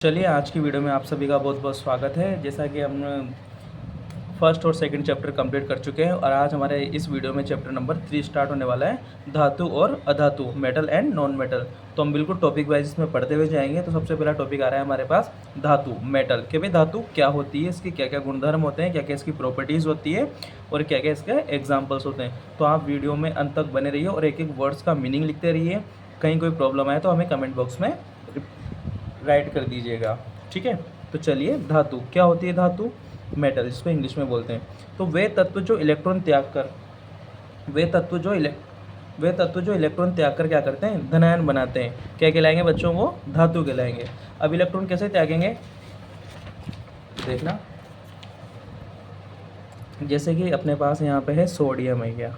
चलिए आज की वीडियो में आप सभी का बहुत बहुत स्वागत है। जैसा कि हम फर्स्ट और सेकंड चैप्टर कंप्लीट कर चुके हैं और आज हमारे इस वीडियो में चैप्टर नंबर 3 स्टार्ट होने वाला है, धातु और अधातु, मेटल एंड नॉन मेटल। तो हम बिल्कुल टॉपिक वाइज इसमें पढ़ते हुए जाएंगे। तो सबसे पहला टॉपिक आ रहा है हमारे पास धातु, मेटल, कि भाई धातु क्या होती है, इसके क्या क्या गुणधर्म होते हैं, क्या क्या इसकी प्रॉपर्टीज़ होती है और क्या क्या इसके एग्जाम्पल्स होते हैं। तो आप वीडियो में अंत तक बने रहिए और एक एक वर्ड्स का मीनिंग लिखते रहिए। कहीं कोई प्रॉब्लम आए तो हमें कमेंट बॉक्स में राइट कर दीजिएगा, ठीक है। तो चलिए, धातु क्या होती है? धातु, मेटल, इसको इंग्लिश में बोलते हैं। तो वे तत्व जो इलेक्ट्रॉन त्याग कर क्या करते हैं? धनायन बनाते हैं। क्या कहलाएंगे बच्चों? वो धातु कहलाएंगे। अब इलेक्ट्रॉन कैसे त्यागेंगे देखना। जैसे कि अपने पास यहाँ पे है सोडियम है क्या,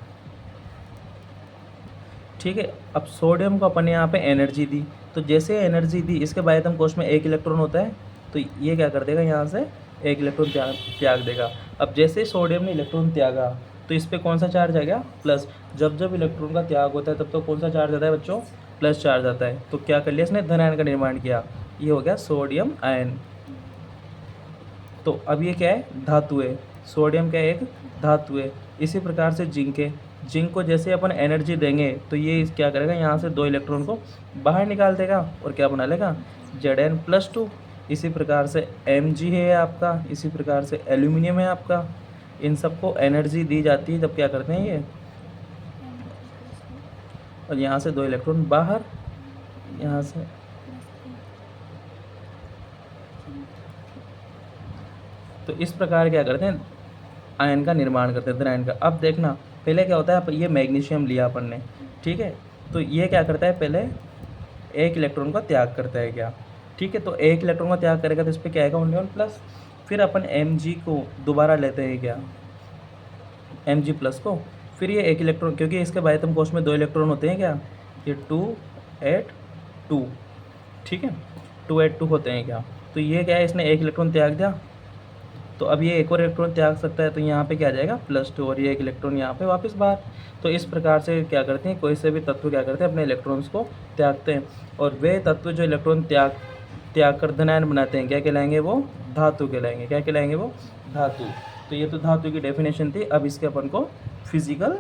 ठीक है। अब सोडियम को अपन ने यहाँ पे एनर्जी दी, तो जैसे एनर्जी दी, इसके बाह्यतम कोश में एक इलेक्ट्रॉन होता है, तो ये क्या कर देगा? यहाँ से एक इलेक्ट्रॉन त्याग देगा। अब जैसे ही सोडियम ने इलेक्ट्रॉन त्यागा, तो इस पर कौन सा चार्ज आ गया? प्लस। जब जब इलेक्ट्रॉन का त्याग होता है तब तो कौन सा चार्ज आता है बच्चों? प्लस चार्ज आता है। तो क्या कर लिया इसने? धन आयन का निर्माण किया। ये हो गया सोडियम आयन। तो अब ये क्या है? धातु है। सोडियम क्या है? एक धातु है। इसी प्रकार से जिंक को जैसे अपन एनर्जी देंगे तो ये क्या करेगा? यहाँ से दो इलेक्ट्रॉन को बाहर निकाल देगा और क्या बना लेगा? Zn+2। इसी प्रकार से Mg है आपका, इसी प्रकार से एल्यूमिनियम है आपका। इन सबको एनर्जी दी जाती है जब क्या करते हैं ये, और यहाँ से दो इलेक्ट्रॉन बाहर, यहाँ से तो इस प्रकार क्या करते हैं? आयन का निर्माण करते हैं, धन आयन का। अब देखना, पहले क्या होता है? ये मैग्नीशियम लिया अपन ने, ठीक है। तो ये क्या करता है? पहले एक इलेक्ट्रॉन का त्याग करता है क्या, ठीक है। तो एक इलेक्ट्रॉन का त्याग करेगा तो इस पर क्या आएगा? Only one plus. फिर अपन Mg को दोबारा लेते हैं क्या, Mg+ को। फिर ये एक इलेक्ट्रॉन, क्योंकि इसके बाह्यतम कोश में दो इलेक्ट्रॉन होते हैं क्या, ये 2s2, ठीक है, 2s2 होते हैं क्या। तो ये क्या है? इसने एक इलेक्ट्रॉन त्याग दिया, तो अब ये एक और इलेक्ट्रॉन त्याग सकता है, तो यहाँ पे क्या आ जाएगा? +2, और ये एक इलेक्ट्रॉन यहाँ पे वापस बाहर। तो इस प्रकार से क्या करते हैं? कोई से भी तत्व क्या करते हैं? अपने इलेक्ट्रॉन्स को त्यागते हैं। और वे तत्व जो इलेक्ट्रॉन त्याग कर धनायन बनाते हैं, क्या कहलाएंगे? वो धातु कहलाएंगे। क्या कहलाएंगे? वो धातु। तो ये तो धातु की डेफिनेशन थी। अब इसके अपन को फिजिकल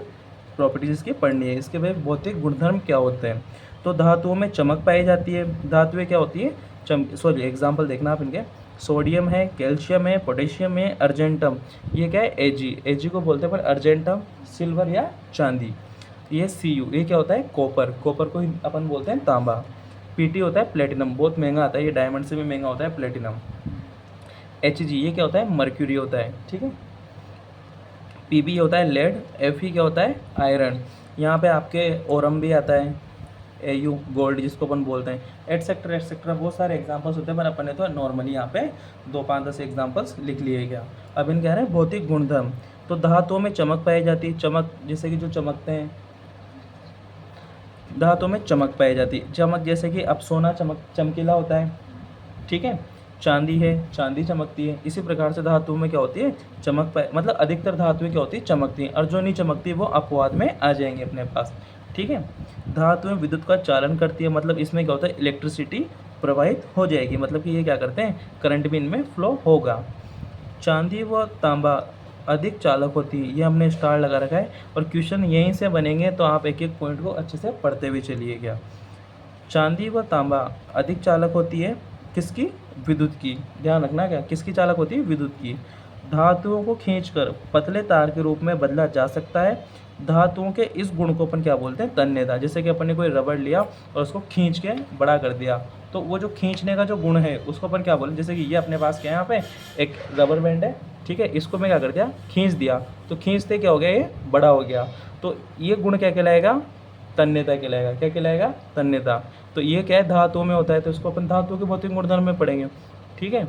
प्रॉपर्टीज इसकी पढ़नी है। इसके वे भौतिक गुणधर्म क्या होते हैं? तो धातुओं में चमक पाई जाती है। धातुएं क्या होती है? सॉरी, एग्जाम्पल देखना आप इनके। सोडियम है, कैल्शियम है, पोटेशियम है, अर्जेंटम। ये क्या है? एजी को बोलते हैं पर अर्जेंटम सिल्वर या चांदी। ये Cu, ये क्या होता है? कॉपर को अपन बोलते हैं तांबा। Pt होता है प्लेटिनम, बहुत महंगा आता है, ये डायमंड से भी महंगा होता है प्लेटिनम। Hg, ये क्या होता है? मर्क्यूरी होता है, ठीक है। Pb होता है लेड। Fe क्या होता है? आयरन। यहाँ पे आपके ओरम भी आता है, Au गोल्ड जिसको अपन बोलते हैं, एटसेट्रा एटसेट्रा, बहुत सारे एग्जांपल्स होते हैं, पर अपन ने तो नॉर्मली यहाँ पे 2-5-10 एग्जांपल्स लिख लिए क्या। अब इन कह रहे हैं भौतिक गुणधर्म। तो धातुओं में चमक पाई जाती है। चमक जैसे कि जो चमकते हैं, धातुओं में चमक पाई जाती है। चमक जैसे कि अब सोना चमकीला होता है, ठीक है। चांदी है, चांदी चमकती है। इसी प्रकार से धातुओं में क्या होती है? चमक पाए, मतलब अधिकतर धातुएं क्या होती है? चमकती हैं, और जो नहीं चमकती वो अपवाद में आ जाएंगे अपने पास, ठीक है। धातुएं विद्युत का चालन करती है, मतलब इसमें क्या होता है? इलेक्ट्रिसिटी प्रवाहित हो जाएगी, मतलब कि ये क्या करते हैं? करंट भी इनमें फ्लो होगा। चांदी व तांबा अधिक चालक होती है, ये हमने स्टार लगा रखा है, और क्वेश्चन यहीं से बनेंगे, तो आप एक एक पॉइंट को अच्छे से पढ़ते हुए चलिएगा। चांदी व तांबा अधिक चालक होती है, किसकी? विद्युत की। ध्यान रखना, क्या किसकी चालक होती है? विद्युत की। धातुओं को खींचकर पतले तार के रूप में बदला जा सकता है। धातुओं के इस गुण को अपन क्या बोलते हैं? तन्यता। जैसे कि अपन ने कोई रबड़ लिया और उसको खींच के बड़ा कर दिया, तो वो जो खींचने का जो गुण है उसको अपन क्या बोलें? जैसे कि ये अपने पास क्या है? यहाँ पे एक रबर बैंड है, ठीक है। इसको मैं क्या कर दिया? खींच दिया, तो खींचते क्या हो गया? ये बड़ा हो गया। तो ये गुण क्या कहलाएगा? तन्यता कहलाएगा। क्या कहलाएगा? तन्यता। तो ये क्या है? धातुओं में होता है, तो इसको अपन धातुओं के भौतिक गुणधर्म में पढ़ेंगे, ठीक है।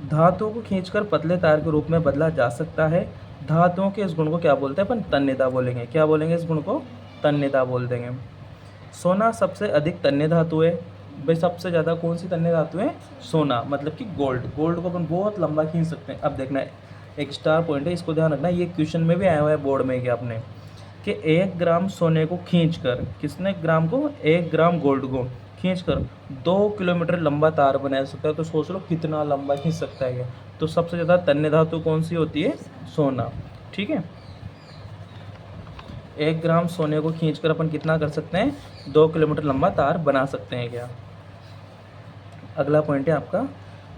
धातुओं को खींचकर पतले तार के रूप में बदला जा सकता है। धातुओं के इस गुण को क्या बोलते हैं? अपन तन्यता बोलेंगे। क्या बोलेंगे? इस गुण को तन्यता बोल देंगे। सोना सबसे अधिक तन्य धातु है। भाई सबसे ज़्यादा कौन सी तन्य धातु है? सोना, मतलब कि गोल्ड को अपन बहुत लंबा खींच सकते हैं। अब देखना, एक स्टार पॉइंट है, इसको ध्यान रखना। ये क्वेश्चन में भी आया हुआ है बोर्ड में क्या आपने, कि 1 ग्राम सोने को खींचकर, किसने ग्राम को? 1 ग्राम गोल्ड को खींचकर 2 किलोमीटर लंबा तार बना सकता है। तो सोच लो कितना लंबा खींच सकता है ये। तो सबसे ज़्यादा तन्य धातु कौन सी होती है? सोना। ठीक है, 1 ग्राम सोने को खींचकर अपन कितना कर सकते हैं? 2 किलोमीटर लंबा तार बना सकते हैं क्या। अगला पॉइंट है आपका,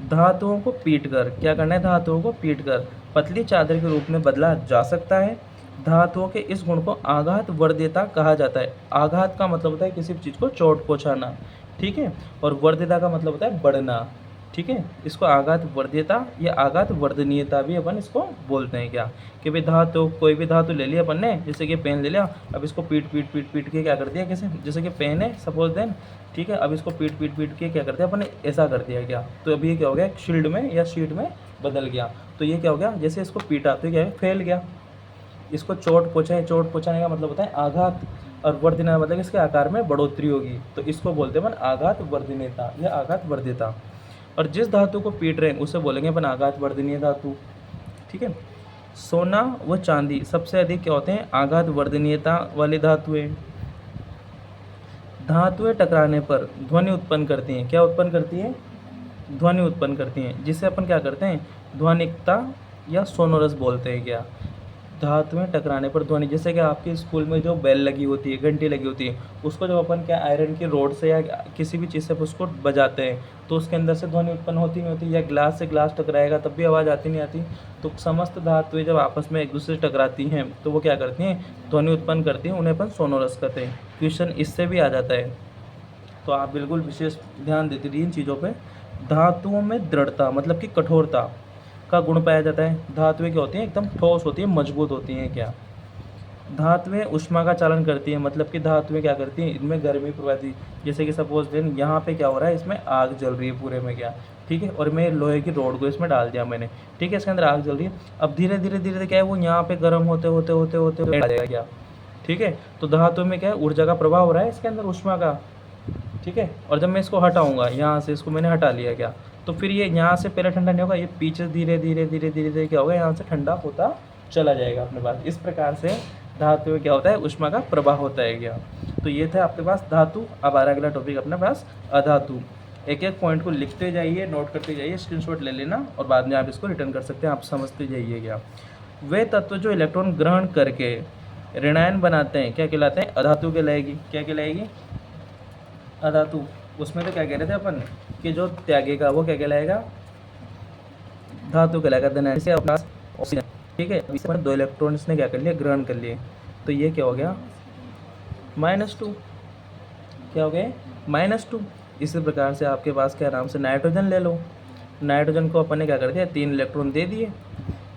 धातुओं को पीटकर, क्या करना है? धातुओं को पीटकर पतली चादर के रूप में बदला जा सकता है। धातुओं के इस गुण को आघात वर्ध्यता कहा जाता है। आघात का मतलब होता है किसी भी चीज़ को चोट पहुंचाना, ठीक है, और वर्ध्यता का मतलब होता है बढ़ना। ठीक है, इसको आघात वर्ध्यता या आघात वर्धनीयता भी अपन इसको बोलते हैं क्या, कि भाई धातु, कोई भी धातु ले लिया अपन ने, जैसे कि पेन ले लिया, अब इसको पीट पीट पीट पीट के क्या कर दिया, कैसे, जैसे कि पेन है सपोज देन, ठीक है, अब इसको पीट पीट पीट के क्या कर दिया अपन ने, ऐसा कर दिया क्या, तो अभी ये क्या हो गया, एक शील्ड में या शीट में बदल गया। तो ये क्या हो गया, जैसे इसको पीटा तो क्या है, फैल गया। इसको चोट पहुँचाए, चोट पहुँचाने का मतलब होता है आघात, और वर्धना मतलब इसके आकार में बढ़ोतरी होगी, तो इसको बोलते हैं अपन आघात वर्धनीयता या आघात वर्ध्यता। और जिस धातु को पीट रहे हैं उसे बोलेंगे अपन आघात वर्धनीय धातु। ठीक है, सोना व चांदी सबसे अधिक क्या होते हैं, आघात वर्धनीयता वाली धातुएं। धातुएं टकराने पर ध्वनि उत्पन्न करती हैं। क्या उत्पन्न करती है? ध्वनि उत्पन्न करती हैं, जिसे अपन क्या करते हैं, ध्वनिकता या सोनोरस बोलते हैं क्या। धातुएं टकराने पर ध्वनि, जैसे कि आपके स्कूल में जो बेल लगी होती है, घंटी लगी होती है, उसको जब अपन क्या आयरन की रोड से या किसी भी चीज़ से उसको बजाते हैं तो उसके अंदर से ध्वनि उत्पन्न होती नहीं होती, या ग्लास से ग्लास टकराएगा तब भी आवाज़ आती नहीं आती। तो समस्त धातुएं जब आपस में एक दूसरे से टकराती हैं तो वो क्या करती हैं, ध्वनि उत्पन्न करती हैं, उन्हें अपन सोनोरस कहते हैं। क्वेश्चन इससे भी आ जाता है, तो आप बिल्कुल विशेष ध्यान देते रहिए इन चीज़ों पर। धातुओं में दृढ़ता मतलब कि कठोरता का गुण पाया जाता है। धातुएं क्या होती हैं, एकदम ठोस होती हैं, मजबूत होती हैं क्या। धातुएं ऊष्मा का चालन करती हैं, मतलब कि धातुएं क्या करती हैं, इनमें गर्मी प्रवाही, जैसे कि सपोज देन यहाँ पे क्या हो रहा है, इसमें आग जल रही है पूरे में क्या, ठीक है, और मैं लोहे की रोड को इसमें डाल दिया मैंने, ठीक है, इसके अंदर आग जल रही है। अब धीरे धीरे धीरे क्या है, वो यहाँ पे गर्म होते होते होते होते होते आ जाएगा क्या, ठीक है। तो धातु में क्या है, ऊर्जा का प्रभाव हो रहा है इसके अंदर, ऊष्मा का, ठीक है। और जब मैं इसको हटाऊंगा यहाँ से, इसको मैंने हटा लिया क्या, तो फिर ये यहाँ से पहले ठंडा नहीं होगा, ये पीछे धीरे धीरे धीरे धीरे धीरे क्या होगा, यहाँ से ठंडा होता चला जाएगा अपने पास। इस प्रकार से धातु में क्या होता है, ऊष्मा का प्रवाह होता है क्या। तो ये था आपके पास धातु। अब आ रहा अगला टॉपिक अपने पास अधातु। एक एक पॉइंट को लिखते जाइए, नोट करते जाइए, स्क्रीनशॉट ले लेना और बाद में आप इसको रिटर्न कर सकते हैं, आप समझते जाइए क्या। वे तत्व जो इलेक्ट्रॉन ग्रहण करके ऋणायन बनाते हैं क्या कहलाते हैं, अधातु कहलाएगी। क्या कहलाएगी, अधातु। उसमें तो क्या कह रहे थे अपन कि जो त्यागेगा वो क्या कहलाएगा, धातु कहलाएगा। धनायन से अपना ऑक्सीजन, ठीक है, इसमें 2 इलेक्ट्रॉन इसने क्या कर लिया, ग्रहण कर लिए, तो ये क्या हो गया, -2। क्या हो गया, -2। इसी प्रकार से आपके पास क्या, आराम से नाइट्रोजन ले लो। नाइट्रोजन को अपन ने क्या कर दिया, 3 इलेक्ट्रॉन दे दिए,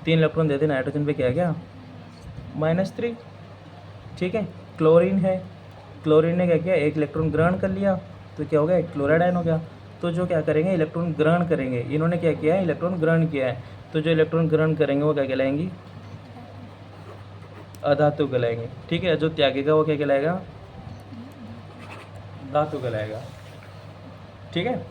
3 इलेक्ट्रॉन दे दिए, नाइट्रोजन पे क्या गया, -3, ठीक है। क्लोरीन है, क्लोरीन ने क्या किया, 1 इलेक्ट्रॉन ग्रहण कर लिया, तो क्या हो गया, क्लोराइड आयन हो गया। तो जो क्या करेंगे, इलेक्ट्रॉन ग्रहण करेंगे, इन्होंने क्या किया है, इलेक्ट्रॉन ग्रहण किया है, तो जो इलेक्ट्रॉन ग्रहण करेंगे वो क्या कहलाएंगी, अधातु कहलाएंगे, ठीक है। जो त्यागेगा वो क्या कहलाएगा, धातु कहलाएगा, ठीक है।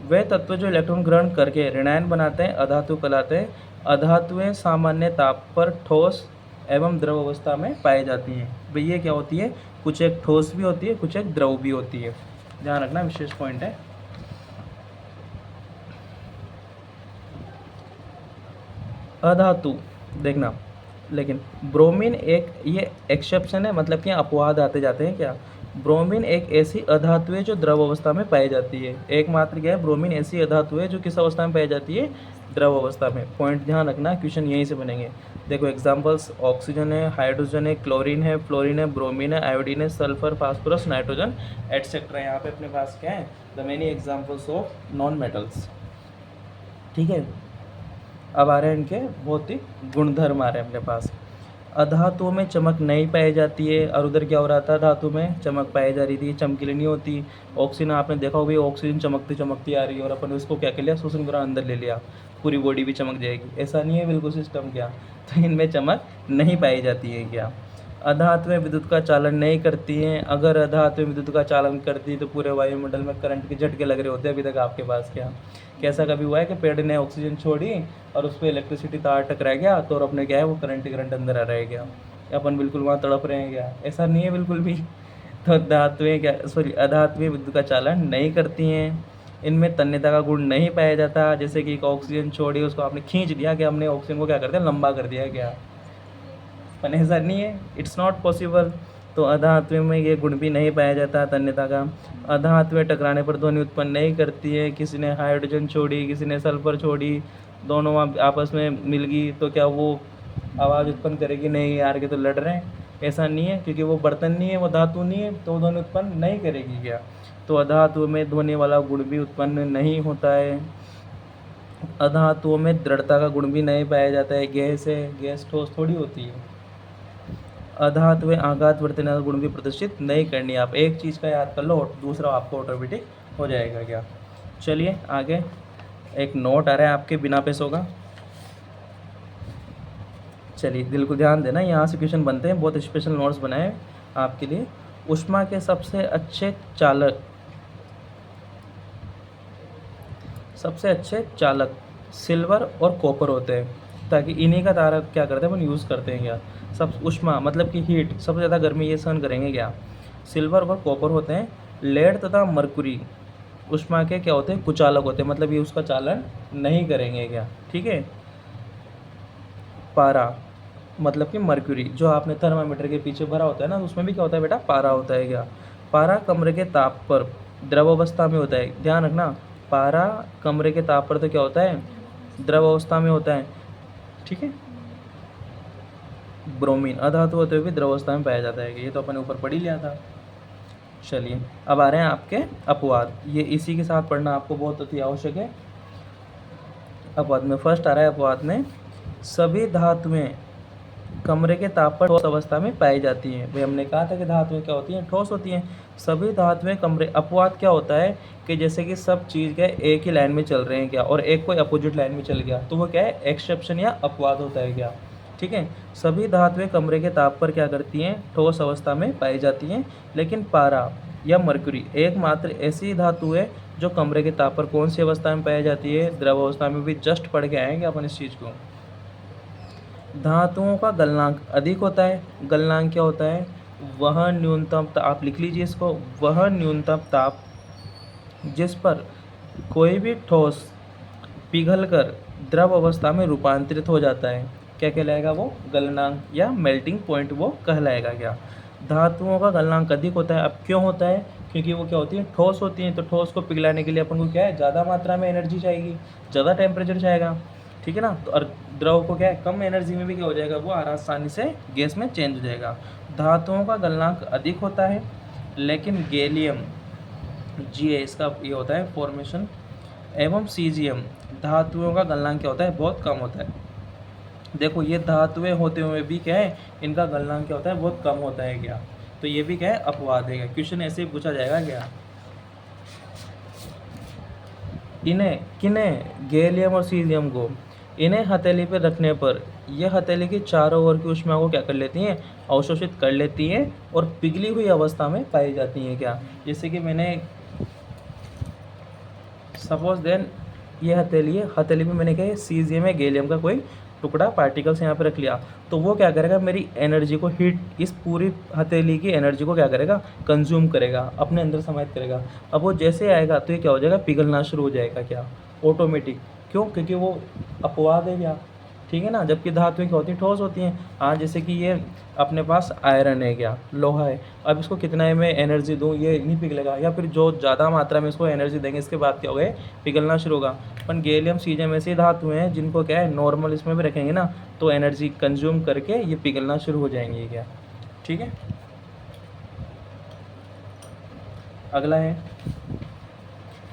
वे तत्व जो इलेक्ट्रॉन ग्रहण करके ऋणायन बनाते हैं अधातु कहलाते हैं। अधातुएं सामान्य ताप पर ठोस एवं द्रव अवस्था में पाई जाती हैं। भाई ये क्या होती है, कुछ एक ठोस भी होती है, कुछ एक द्रव भी होती है, ध्यान रखना, विशेष पॉइंट है। अधातु देखना, लेकिन ब्रोमीन एक ये एक्सेप्शन है, मतलब कि अपवाद आते जाते हैं क्या। ब्रोमीन एक ऐसी अधातु है जो द्रव अवस्था में पाई जाती है। एकमात्र क्या है, ब्रोमीन ऐसी अधातु है जो किस अवस्था में पाई जाती है, द्रव अवस्था में। पॉइंट ध्यान रखना, क्वेश्चन यहीं से बनेंगे। देखो एग्जांपल्स, ऑक्सीजन है, हाइड्रोजन है, क्लोरीन है, फ्लोरीन है, ब्रोमीन है, आयोडीन है, सल्फर, फास्फोरस, नाइट्रोजन एटसेट्रा। यहाँ पे अपने पास क्या है, the many examples of non metals, ठीक है। अब आ रहे हैं इनके भौतिक गुणधर्म आ रहे हैं अपने पास। अधातुओं में चमक नहीं पाई जाती है, और उधर क्या हो रहा था, धातु में चमक पाई जा रही थी, चमकीली नहीं होती। ऑक्सीजन आपने देखा होगा, ऑक्सीजन चमकती चमकती आ रही है, और अपन उसको क्या कर लिया, शोषण ग्रहण अंदर ले लिया, पूरी बॉडी भी चमक जाएगी। ऐसा नहीं है बिल्कुल सिस्टम क्या, तो इनमें चमक नहीं पाई जाती है क्या। अधातुएं विद्युत का चालन नहीं करती हैं। अगर अधातुएं विद्युत का चालन करती तो पूरे वायुमंडल में करंट के झटके लग रहे होते अभी तक आपके पास क्या। कैसा कभी हुआ है कि पेड़ ने ऑक्सीजन छोड़ी और उस पर इलेक्ट्रिसिटी तार टकरा गया तो और अपने क्या है वो करंट अंदर आ रहा है क्या, अपन बिल्कुल वहाँ तड़प रहे हैं क्या, ऐसा नहीं है बिल्कुल भी। तो धातुएं क्या सॉरी अधातुएं विद्युत का चालन नहीं करती हैं। इनमें तन्यता का गुण नहीं पाया जाता। जैसे कि एक ऑक्सीजन छोड़ी, उसको आपने खींच दिया, कि हमने ऑक्सीजन को क्या कर दिया, लंबा कर दिया क्या, पर ऐसा नहीं है, इट्स नॉट पॉसिबल। तो अधातुएं में ये गुण भी नहीं पाया जाता तन्यता का। अधातुएं टकराने पर ध्वनि उत्पन्न नहीं करती है। किसी ने हाइड्रोजन छोड़ी, किसी ने सल्फर छोड़ी, दोनों आपस में मिल गई तो क्या वो आवाज़ उत्पन्न करेगी? नहीं यार, के तो लड़ रहे हैं। ऐसा नहीं है, क्योंकि वो बर्तन नहीं है, वो धातु नहीं है, तो ध्वनि उत्पन्न नहीं करेगी क्या। तो अधातुओं में ध्वनि वाला गुण भी उत्पन्न नहीं होता है। अधातुओं में दृढ़ता का गुण भी नहीं पाया जाता है। गैस है, गैस ठोस थोड़ी होती है। अधातुएं आघात वर्तना का गुण भी प्रदर्शित नहीं करनी। आप एक चीज़ का याद कर लो, दूसरा आपको ऑटोमेटिक हो जाएगा क्या। चलिए आगे, एक नोट आ रहा है आपके बिना पैसों का। चलिए दिल को ध्यान देना, यहाँ से क्वेश्चन बनते हैं, बहुत स्पेशल नोट्स बनाए आपके लिए। ऊष्मा के सबसे अच्छे चालक सिल्वर और कॉपर होते हैं, ताकि इन्हीं का तारा क्या करते हैं अपन यूज़ करते हैं क्या। सब ऊष्मा मतलब कि हीट, सबसे ज़्यादा गर्मी ये सहन करेंगे क्या, सिल्वर और कॉपर होते हैं। लेड तथा मरकुरी ऊष्मा के क्या होते हैं, कुचालक होते हैं, मतलब ये उसका चालन नहीं करेंगे क्या। ठीक है। पारा मतलब कि मर्क्यूरी, जो आपने थर्मामीटर के पीछे भरा होता है ना, उसमें भी क्या होता है बेटा, पारा होता है क्या। पारा कमरे के ताप पर द्रव अवस्था में होता है, ध्यान रखना। पारा कमरे के ताप पर तो क्या होता है, द्रव अवस्था में होता है। ठीक है। ब्रोमीन अधातु होते हुए भी द्रव अवस्था में पाया जाता है, ये तो अपन ऊपर पढ़ ही लिया था। चलिए अब आ रहे हैं आपके अपवाद, ये इसी के साथ पढ़ना आपको बहुत अति आवश्यक है। अपवाद में फर्स्ट आ रहा है अपवाद में, सभी धातुएं कमरे के ताप पर ठोस अवस्था में पाई जाती हैं। भाई हमने कहा था कि धातुएं क्या होती हैं, ठोस होती हैं। सभी धातुएं कमरे, अपवाद क्या होता है कि जैसे कि सब चीज़ क्या एक ही लाइन में चल रहे हैं क्या, और एक कोई अपोजिट लाइन में चल गया, तो वो क्या है, एक्सेप्शन या अपवाद होता है क्या। ठीक है। सभी धातुएं कमरे के ताप पर क्या करती हैं, ठोस अवस्था में पाई जाती हैं। लेकिन पारा या मरकुरी एकमात्र ऐसी धातु है जो कमरे के ताप पर कौन सी अवस्था में पाई जाती है, द्रव अवस्था में। भी जस्ट पढ़ के आएंगे अपन इस चीज़ को। धातुओं का गलनांक अधिक होता है। गलनांक क्या होता है, वह न्यूनतम आप लिख लीजिए इसको, वह न्यूनतम ताप जिस पर कोई भी ठोस पिघलकर द्रव अवस्था में रूपांतरित हो जाता है, क्या कहलाएगा वो, गलनांक या मेल्टिंग पॉइंट वो कहलाएगा क्या। धातुओं का गलनांक अधिक होता है। अब क्यों होता है, क्योंकि वो क्या होती है, ठोस होती हैं। तो ठोस को पिघलाने के लिए अपन को क्या है, ज़्यादा मात्रा में एनर्जी चाहिए, ज़्यादा टेम्परेचर चाहेगा। ठीक है ना। तो और द्रव को क्या है, कम एनर्जी में भी क्या हो जाएगा, वो आसानी से गैस में चेंज हो जाएगा। धातुओं का गलनांक अधिक होता है, लेकिन गैलियम जी है इसका ये होता है फॉर्मेशन, एवं सीजियम धातुओं का गलनांक क्या होता है, बहुत कम होता है। देखो ये धातुएं होते हुए भी क्या है, इनका गलनांक क्या होता है, बहुत कम होता है क्या। तो ये भी क्या है, अपवाद है क्या। क्वेश्चन ऐसे ही पूछा जाएगा क्या। इन्हें किन्हें, गैलियम और सीजियम को, इन्हें हथेली पर रखने पर यह हथेली की चारों ओर की ऊष्मा को क्या कर लेती हैं, अवशोषित कर लेती हैं और पिघली हुई अवस्था में पाई जाती हैं क्या। जैसे कि मैंने सपोज देन ये हथेली है, हथेली में मैंने क्या सीजियम है, गैलियम का कोई टुकड़ा पार्टिकल्स यहाँ पे रख लिया, तो वो क्या करेगा, मेरी एनर्जी को हीट, इस पूरी हथेली की एनर्जी को क्या करेगा, कंज्यूम करेगा, अपने अंदर समाहित करेगा। अब वो जैसे आएगा तो ये क्या हो जाएगा, पिघलना शुरू हो जाएगा क्या, ऑटोमेटिक। क्यों, क्योंकि वो अपवाद है क्या। ठीक है ना। जबकि धातुएं क्या होती हैं, ठोस होती हैं। हाँ जैसे कि ये अपने पास आयरन है क्या, लोहा है, अब इसको कितना में एनर्जी दूँ, ये नहीं पिघलेगा, या फिर जो ज़्यादा मात्रा में इसको एनर्जी देंगे इसके बाद क्या होगा, पिघलना शुरू होगा। अपन गैलियम सीजियम ऐसी धातुएं हैं जिनको क्या है, नॉर्मल इसमें भी रखेंगे ना, तो एनर्जी कंज्यूम करके ये पिघलना शुरू हो जाएंगे क्या। ठीक है। अगला है,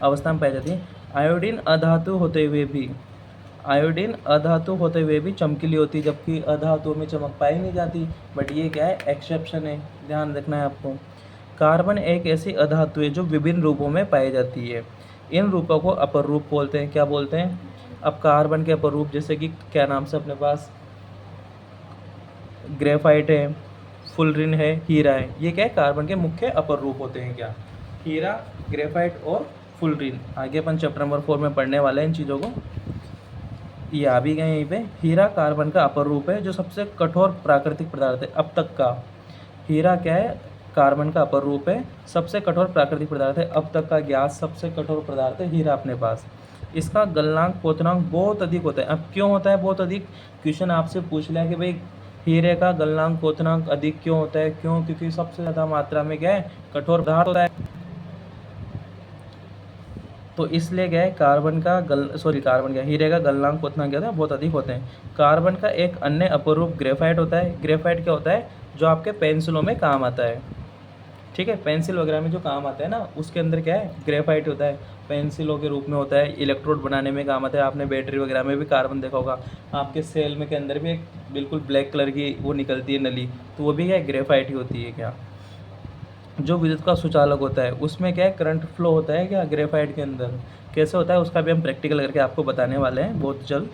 अवस्था में पाई जाती है आयोडीन अधातु होते हुए भी, आयोडीन अधातु होते हुए भी चमकीली होती है, जबकि अधातुओं में चमक पाई नहीं जाती। बट ये क्या है, एक्सेप्शन है, ध्यान रखना है आपको। कार्बन एक ऐसी अधातु है जो विभिन्न रूपों में पाई जाती है। इन रूपों को अपर रूप बोलते हैं। क्या बोलते हैं, अब कार्बन के अपर रूप जैसे कि क्या नाम से अपने पास ग्रेफाइट है, फुलरिन है, हीरा है, ये क्या है, कार्बन के मुख्य अपर रूप होते हैं क्या, हीरा, ग्रेफाइट और फुलरिन। आगे अपन चैप्टर नंबर 4 में पढ़ने वाले हैं इन चीज़ों को, ये आ भी गए यहीं पे। हीरा कार्बन का अपर रूप है जो सबसे कठोर प्राकृतिक पदार्थ है अब तक का। हीरा क्या है, कार्बन का अपर रूप है, सबसे कठोर प्राकृतिक पदार्थ है, अब तक का ज्ञात सबसे कठोर पदार्थ है हीरा अपने पास। इसका गलनांक क्वथनांक बहुत अधिक होता है। अब क्यों होता है बहुत अधिक? क्वेश्चन आपसे पूछ लिया कि भाई हीरे का गलनांक क्वथनांक अधिक क्यों होता है? क्यों? क्योंकि सबसे ज़्यादा मात्रा में क्या है, कठोर पदार्थ होता है। तो इसलिए क्या है, हीरे का गलनांक क्वथनांक क्या होता है, बहुत अधिक होते हैं। कार्बन का एक अन्य अपरूप ग्रेफाइट होता है। ग्रेफाइट क्या होता है? जो आपके पेंसिलों में काम आता है, ठीक है, पेंसिल वगैरह में जो काम आता है ना, उसके अंदर क्या है, ग्रेफाइट होता है, पेंसिलों के रूप में होता है, इलेक्ट्रोड बनाने में काम आता है। आपने बैटरी वगैरह में भी कार्बन देखा होगा, आपके सेल में के अंदर भी एक बिल्कुल ब्लैक कलर की वो निकलती है नली, तो वो भी क्या है, ग्रेफाइट ही होती है। क्या जो विद्युत का सुचालक होता है उसमें क्या है, करंट फ्लो होता है क्या, ग्रेफाइट के अंदर कैसे होता है, उसका भी हम प्रैक्टिकल करके आपको बताने वाले हैं बहुत जल्द।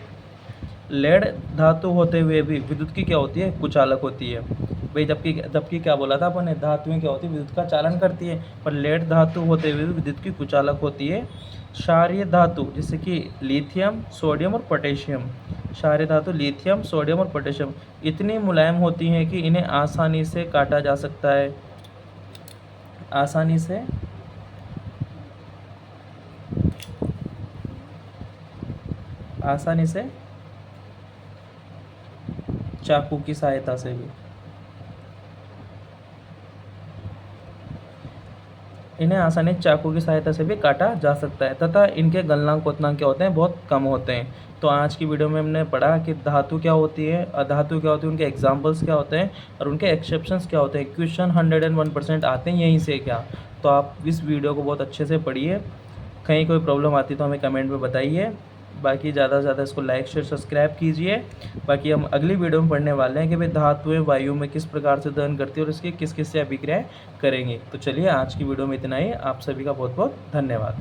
लेड धातु होते हुए भी विद्युत की क्या होती है, कुचालक होती है भाई। जबकि क्या बोला था अपन ने, धातुएं क्या होती है, विद्युत का चालन करती है, पर लेड धातु होते हुए भी विद्युत की कुचालक होती है। क्षारीय धातु जैसे कि लिथियम, सोडियम और पोटेशियम, क्षारीय धातु लिथियम, सोडियम और पोटेशियम इतनी मुलायम होती हैं कि इन्हें आसानी से काटा जा सकता है, आसानी से चाकू की सहायता से भी इन्हें आसानी से चाकू की सहायता से भी काटा जा सकता है, तथा इनके गलनांक क्वथनांक क्या होते हैं, बहुत कम होते हैं। तो आज की वीडियो में हमने पढ़ा कि धातु क्या होती है, अधातु क्या होती है, उनके एग्जाम्पल्स क्या होते हैं और उनके एक्सेप्शंस क्या होते हैं। क्वेश्चन 101% आते हैं यहीं से क्या। तो आप इस वीडियो को बहुत अच्छे से पढ़िए, कहीं कोई प्रॉब्लम आती तो हमें कमेंट में बताइए। बाकी ज़्यादा से ज़्यादा इसको लाइक शेयर सब्सक्राइब कीजिए। बाकी हम अगली वीडियो में पढ़ने वाले हैं कि भाई धातुएं वायु में किस प्रकार से दहन करती है और इसकी किस किस से अभिक्रियाएँ करेंगे। तो चलिए आज की वीडियो में इतना ही। आप सभी का बहुत बहुत धन्यवाद।